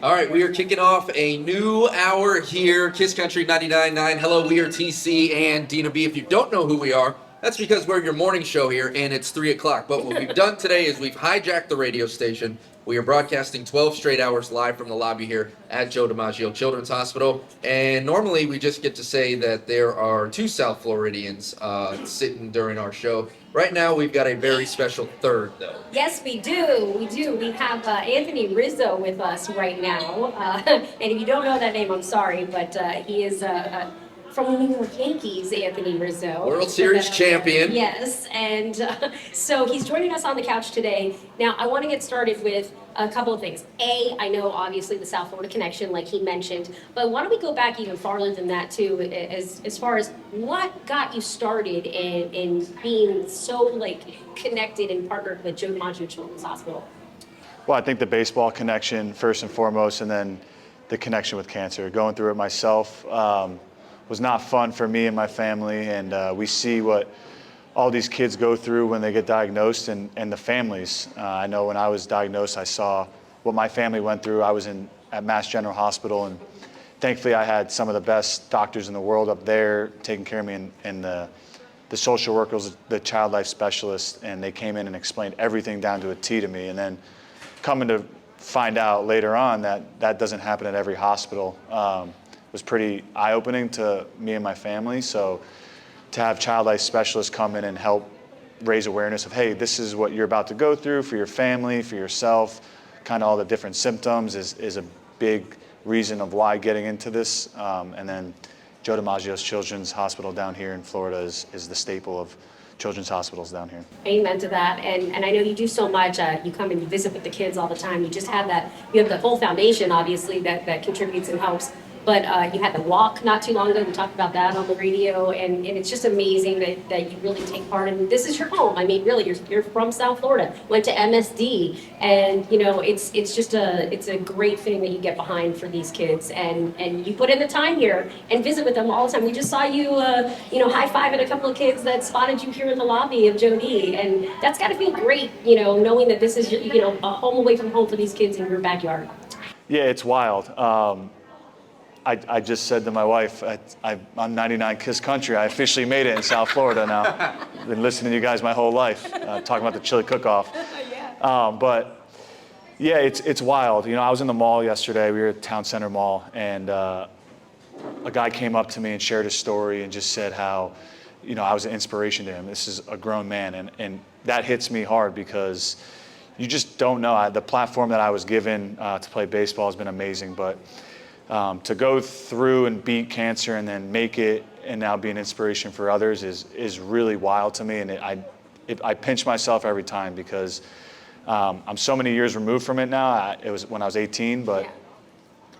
All right, we are kicking off a new hour here, Kiss Country 99.9. Hello, we are TC and Dina B. If you don't know who we are, that's because we're your morning show here and it's 3 o'clock. But what we've done today is we've hijacked the radio station. We are broadcasting 12 straight hours live from the lobby here at Joe DiMaggio Children's Hospital. And normally we just get to say that there are two South Floridians sitting during our show. Right now we've got a very special third, though. Yes, we do. We do. We have Anthony Rizzo with us right now. And if you don't know that name, I'm sorry, but he is from the New York Yankees, Anthony Rizzo. World Series champion. Yes, and so he's joining us on the couch today. Now, I want to get started with a couple of things. A, I know obviously the South Florida connection, like he mentioned, but why don't we go back even farther than that too, as far as what got you started in being so like connected and partnered with Joe DiMaggio Children's Hospital? Well, I think the baseball connection first and foremost, and then the connection with cancer. Going through it myself was not fun for me and my family, and we see what all these kids go through when they get diagnosed, and the families. I know when I was diagnosed, I saw what my family went through. I was at Mass General Hospital, and thankfully I had some of the best doctors in the world up there taking care of me, and the social workers, the child life specialists, and they came in and explained everything down to a T to me. And then coming to find out later on that doesn't happen at every hospital was pretty eye-opening to me and my family. So to have child life specialists come in and help raise awareness of, hey, this is what you're about to go through for your family, for yourself, kind of all the different symptoms is a big reason of why getting into this. And then Joe DiMaggio's Children's Hospital down here in Florida is the staple of children's hospitals down here. Amen to that. And I know you do so much. You come and you visit with the kids all the time. You just have that, you have the whole foundation, obviously, that contributes and helps. But you had the walk not too long ago. We talked about that on the radio. And it's just amazing that you really take part. And this is your home. I mean, really, you're from South Florida, went to MSD. And, you know, it's just it's a great thing that you get behind for these kids. And you put in the time here and visit with them all the time. We just saw you, high-fiving a couple of kids that spotted you here in the lobby of Joe D. And that's got to feel great, knowing that this is, a home away from home for these kids in your backyard. Yeah, it's wild. I just said to my wife, I'm 99 Kiss Country. I officially made it in South Florida now. I've been listening to you guys my whole life, talking about the chili cook-off. But yeah, it's wild. I was in the mall yesterday. We were at Town Center Mall, and a guy came up to me and shared his story and just said how, I was an inspiration to him. This is a grown man, and that hits me hard because you just don't know. The platform that I was given to play baseball has been amazing, but to go through and beat cancer and then make it and now be an inspiration for others is really wild to me. And I pinch myself every time because I'm so many years removed from it now. It was when I was 18, but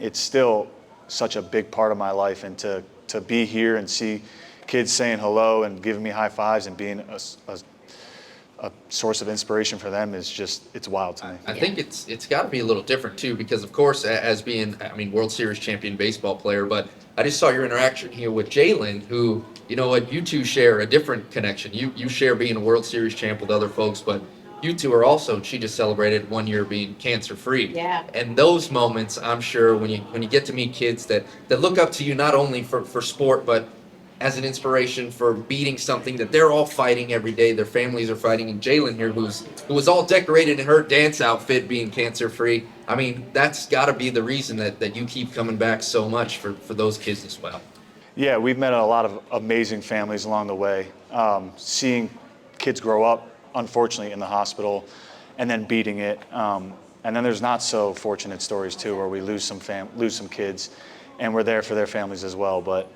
it's still such a big part of my life. And to be here and see kids saying hello and giving me high fives and being a source of inspiration for them it's wild to me. I think it's got to be a little different too, because of course, as being, World Series champion baseball player, but I just saw your interaction here with Jalen, who, you two share a different connection. You share being a World Series champ with other folks, but you two are also, she just celebrated 1 year being cancer free. Yeah. And those moments, I'm sure when you get to meet kids that look up to you, not only for sport, but as an inspiration for beating something that they're all fighting every day. Their families are fighting. And Jalen here, who was all decorated in her dance outfit, being cancer-free. That's got to be the reason that you keep coming back so much for those kids as well. Yeah, we've met a lot of amazing families along the way. Seeing kids grow up, unfortunately, in the hospital, and then beating it. And then there's not so fortunate stories too, where we lose some kids, and we're there for their families as well. But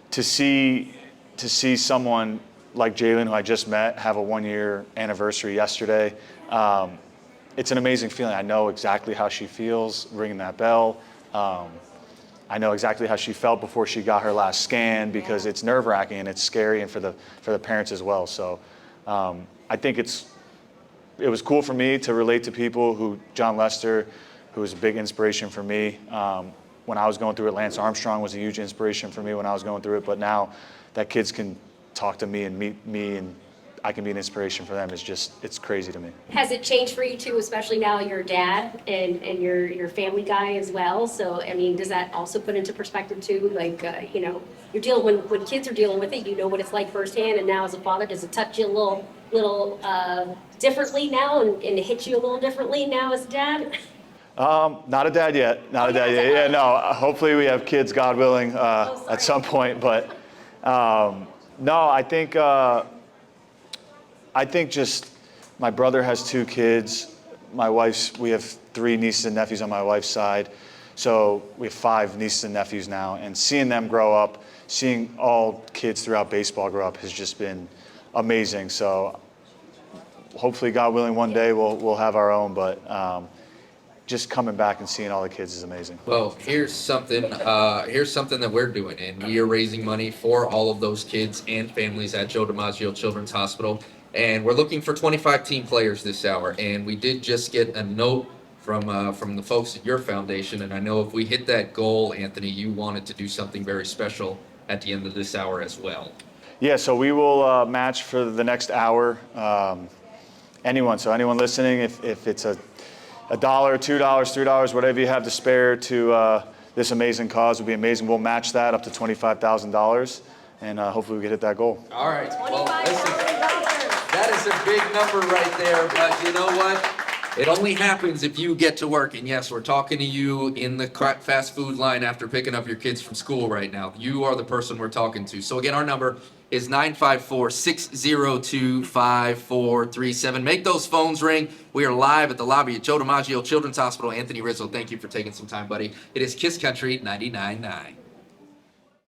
to see someone like Jalen, who I just met, have a 1 year anniversary yesterday, it's an amazing feeling. I know exactly how she feels ringing that bell. I know exactly how she felt before she got her last scan, because it's nerve-wracking and it's scary, and for the parents as well. So I think it was cool for me to relate to people John Lester, who was a big inspiration for me. When I was going through it, Lance Armstrong was a huge inspiration for me when I was going through it. But now that kids can talk to me and meet me, and I can be an inspiration for them is just, it's crazy to me. Has it changed for you too, especially now you're a dad and you're family guy as well? So, I mean, does that also put into perspective too? Like, you know, you're dealing, when kids are dealing with it, you know what it's like firsthand. And now as a father, does it touch you a little differently now and hit you a little differently now as a dad? Not a dad yet. Not a dad yet. Yeah, no. Hopefully we have kids, God willing, at some point. But no, I think just my brother has 2 kids. We have 3 nieces and nephews on my wife's side. So we have 5 nieces and nephews now. And seeing them grow up, seeing all kids throughout baseball grow up has just been amazing. So hopefully, God willing, one day we'll have our own. But just coming back and seeing all the kids is amazing. Well, here's something that we're doing, and we are raising money for all of those kids and families at Joe DiMaggio Children's Hospital. And we're looking for 25 team players this hour. And we did just get a note from the folks at your foundation. And I know if we hit that goal, Anthony, you wanted to do something very special at the end of this hour as well. Yeah, so we will match for the next hour. Anyone listening, if it's $1, $2, $3, whatever you have to spare to this amazing cause would be amazing. We'll match that up to $25,000, and hopefully we can hit that goal. All right. Well, listen, that is a big number right there, but you know what? It only happens if you get to work. And yes, we're talking to you in the fast food line after picking up your kids from school right now. You are the person we're talking to. So again, our number is 954-602-5437. Make those phones ring. We are live at the lobby at Joe DiMaggio Children's Hospital. Anthony Rizzo, thank you for taking some time, buddy. It is Kiss Country 99.9.